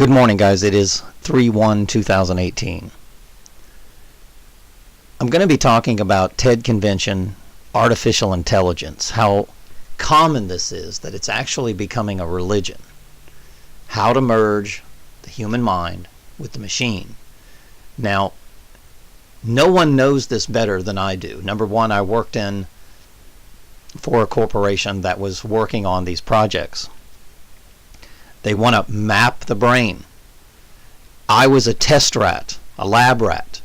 Good morning, guys. It is 3/1/2018. I'm going to be talking about TED Convention, artificial intelligence, how common this is, that it's actually becoming a religion. How to merge the human mind with the machine. Now, no one knows this better than I do. Number one, I worked for a corporation that was working on these projects. They want to map the brain. I was a test rat, a lab rat,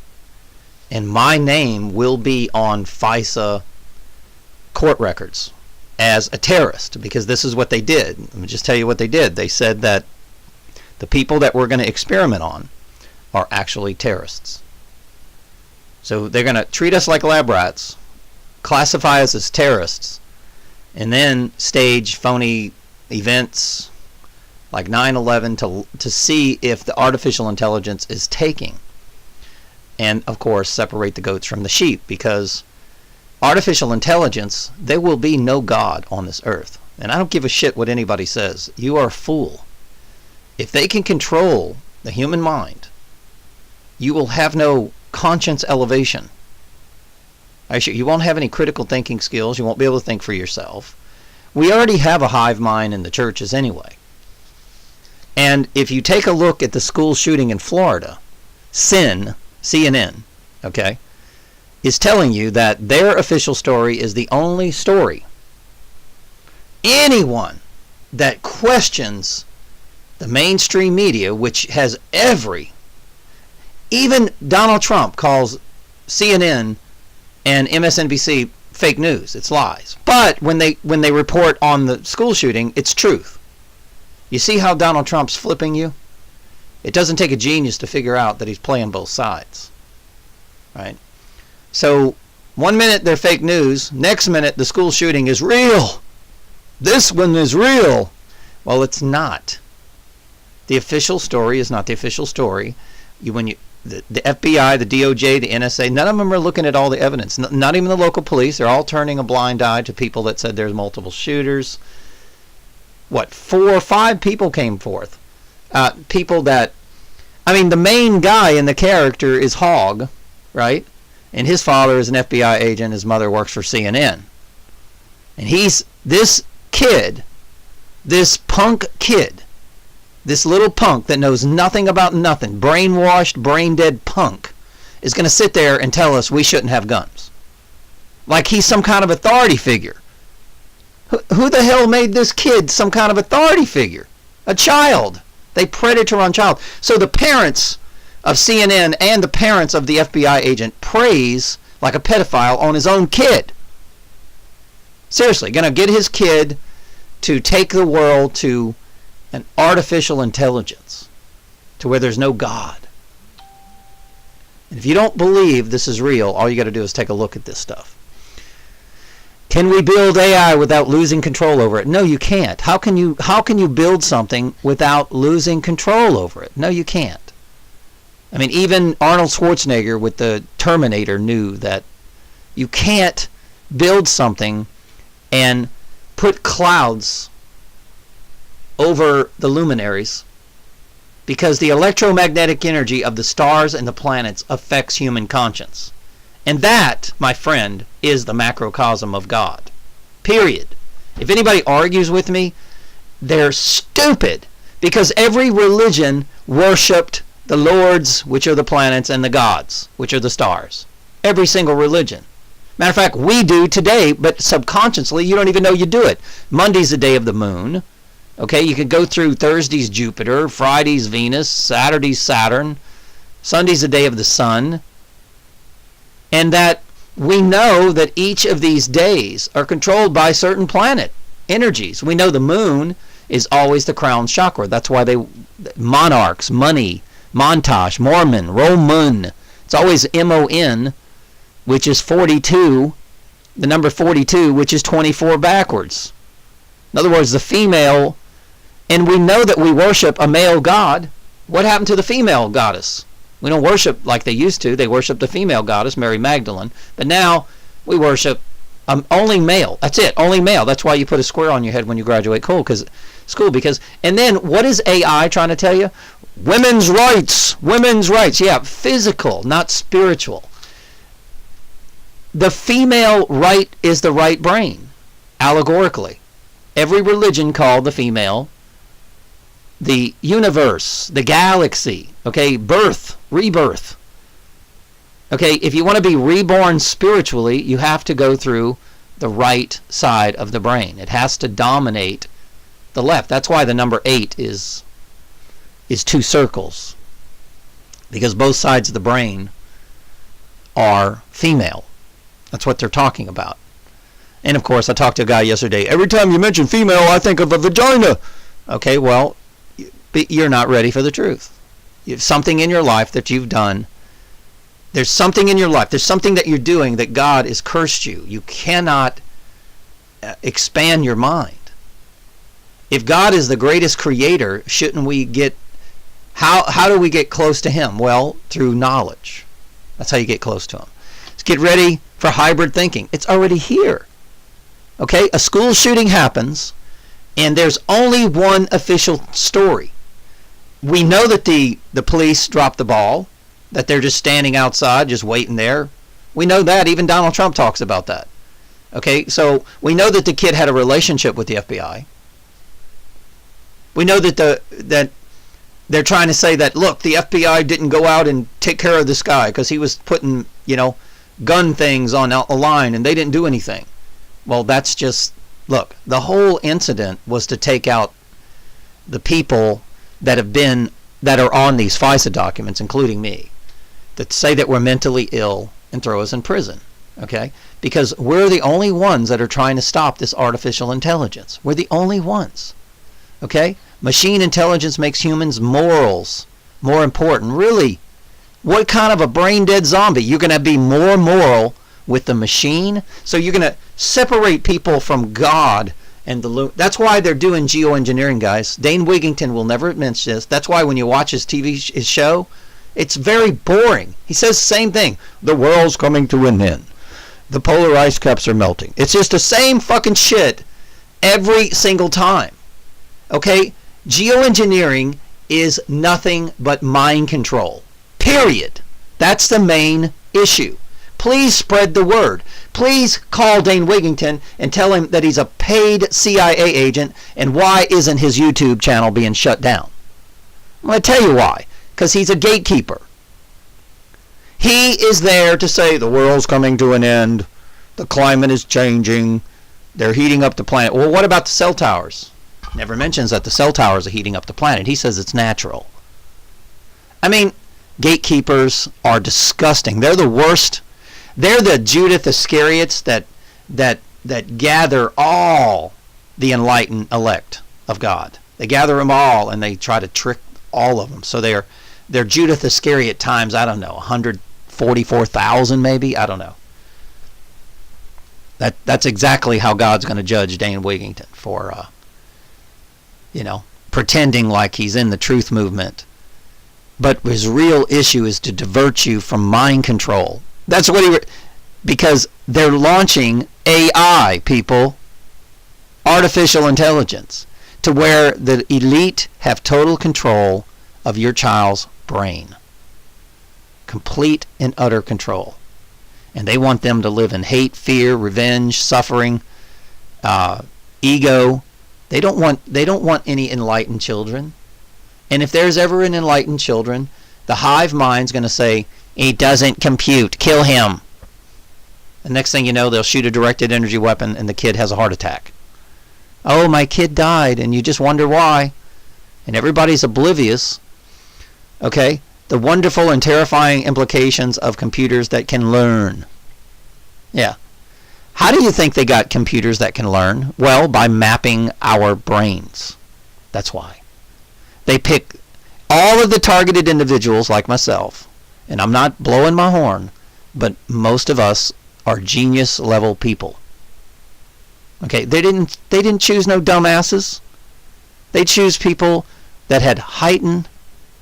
and my name will be on FISA court records as a terrorist, because this is what they did. Let me just tell you what they did. They said that the people that we're going to experiment on are actually terrorists. So they're going to treat us like lab rats, classify us as terrorists, and then stage phony events like 9/11 to see if the artificial intelligence is taking. And, of course, separate the goats from the sheep, because artificial intelligence, there will be no God on this earth. And I don't give a shit what anybody says. You are a fool. If they can control the human mind, you will have no conscience elevation. You won't have any critical thinking skills. You won't be able to think for yourself. We already have a hive mind in the churches anyway. And if you take a look at the school shooting in Florida, CNN, okay, is telling you that their official story is the only story. Anyone that questions the mainstream media, which has even Donald Trump calls CNN and MSNBC fake news. It's lies. But when they report on the school shooting, it's truth. You see how Donald Trump's flipping you? It doesn't take a genius to figure out that he's playing both sides. Right? So, one minute they're fake news, next minute the school shooting is real. This one is real. Well, it's not. The official story is not the official story. The FBI, the DOJ, the NSA, none of them are looking at all the evidence. Not even the local police. They're all turning a blind eye to people that said there's multiple shooters. 4 or 5 people came forth. People that, the main guy in the character is Hogg, right? And his father is an FBI agent. His mother works for CNN. And he's this punk kid, this little punk that knows nothing about nothing, brainwashed, brain-dead punk, is going to sit there and tell us we shouldn't have guns. Like he's some kind of authority figure. Who the hell made this kid some kind of authority figure? A child. They predator on child. So the parents of CNN and the parents of the FBI agent praise like a pedophile on his own kid. Seriously, going to get his kid to take the world to an artificial intelligence, to where there's no God. And if you don't believe this is real, all you got to do is take a look at this stuff. Can we build AI without losing control over it? No, you can't. How can you build something without losing control over it? No, you can't. Even Arnold Schwarzenegger with the Terminator knew that you can't build something and put clouds over the luminaries, because the electromagnetic energy of the stars and the planets affects human conscience. And that, my friend, is the macrocosm of God. Period. If anybody argues with me, they're stupid, because every religion worshipped the lords, which are the planets, and the gods, which are the stars. Every single religion. Matter of fact, we do today, but subconsciously you don't even know you do it. Monday's the day of the moon. Okay, you can go through Thursday's Jupiter, Friday's Venus, Saturday's Saturn, Sunday's the day of the sun. And that we know that each of these days are controlled by certain planet energies. We know the moon is always the crown chakra. That's why monarchs, money, montage, Mormon, Roman. It's always M-O-N, which is 42, the number 42, which is 24 backwards. In other words, the female, and we know that we worship a male god. What happened to the female goddess? We don't worship like they used to. They worship the female goddess, Mary Magdalene. But now we worship Only male. That's it. Only male. That's why you put a square on your head when you graduate school. Because, and then what is AI trying to tell you? Women's rights. Women's rights. Yeah, physical, not spiritual. The female right is the right brain, allegorically. Every religion called the female the universe, the galaxy, okay, birth, rebirth. Okay, if you want to be reborn spiritually, you have to go through the right side of the brain. It has to dominate the left. That's why the number 8 is 2 circles, because both sides of the brain are female. That's what they're talking about. And of course, I talked to a guy yesterday. Every time you mention female, I think of a vagina. Okay, well, you're not ready for the truth. You have something in your life that you've done. There's something in your life. There's something that you're doing that God has cursed you. You cannot expand your mind. If God is the greatest creator, shouldn't we get... How do we get close to him? Well, through knowledge. That's how you get close to him. Let's get ready for hybrid thinking. It's already here. Okay? A school shooting happens, and there's only one official story. We know that the police dropped the ball, that they're just standing outside, just waiting there. We know that. Even Donald Trump talks about that. Okay? So we know that the kid had a relationship with the FBI. We know that they're trying to say that, look, the FBI didn't go out and take care of this guy because he was putting, gun things on a line and they didn't do anything. Well, that's just, look, the whole incident was to take out the people that are on these FISA documents, including me, that say that we're mentally ill and throw us in prison. Okay? Because we're the only ones that are trying to stop this artificial intelligence. We're the only ones. Okay? Machine intelligence makes humans' morals more important. Really, what kind of a brain-dead zombie? You're going to be more moral with the machine? So you're going to separate people from God and that's why they're doing geoengineering, guys. Dane Wigington will never admit this. That's why when you watch his his show, it's very boring. He says the same thing. The world's coming to an end. The polar ice caps are melting. It's just the same fucking shit every single time. Okay? Geoengineering is nothing but mind control. Period. That's the main issue. Please spread the word. Please call Dane Wigington and tell him that he's a paid CIA agent, and why isn't his YouTube channel being shut down? I'm going to tell you why. Because he's a gatekeeper. He is there to say the world's coming to an end, the climate is changing, they're heating up the planet. Well, what about the cell towers? Never mentions that the cell towers are heating up the planet. He says it's natural. I mean, gatekeepers are disgusting. They're the worst. They're the Judith Iscariots that gather all the enlightened elect of God. They gather them all and they try to trick all of them. So they're Judith Iscariot times, I don't know, 144,000 maybe? I don't know. That's exactly how God's going to judge Dane Wigington for, pretending like he's in the truth movement. But his real issue is to divert you from mind control. That's what because they're launching AI, people, artificial intelligence, to where the elite have total control of your child's brain. Complete and utter control. And they want them to live in hate, fear, revenge, suffering, ego. They don't want any enlightened children. And if there's ever an enlightened children, the hive mind's going to say, he doesn't compute, kill him. The next thing you know, they'll shoot a directed energy weapon and the kid has a heart attack. Oh, my kid died, and you just wonder why. And everybody's oblivious. Okay? The wonderful and terrifying implications of computers that can learn. Yeah. How do you think they got computers that can learn? Well, by mapping our brains. That's why. They pick all of the targeted individuals like myself, and I'm not blowing my horn, but most of us are genius level people. Okay, they didn't choose no dumbasses. They choose people that had heightened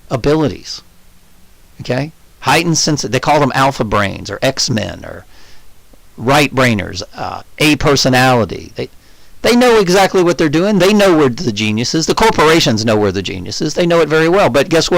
abilities. Okay? Heightened sense. They call them alpha brains or X-Men or right-brainers, A personality. They know exactly what they're doing. They know where the genius is. The corporations know where the genius is. They know it very well. But guess what?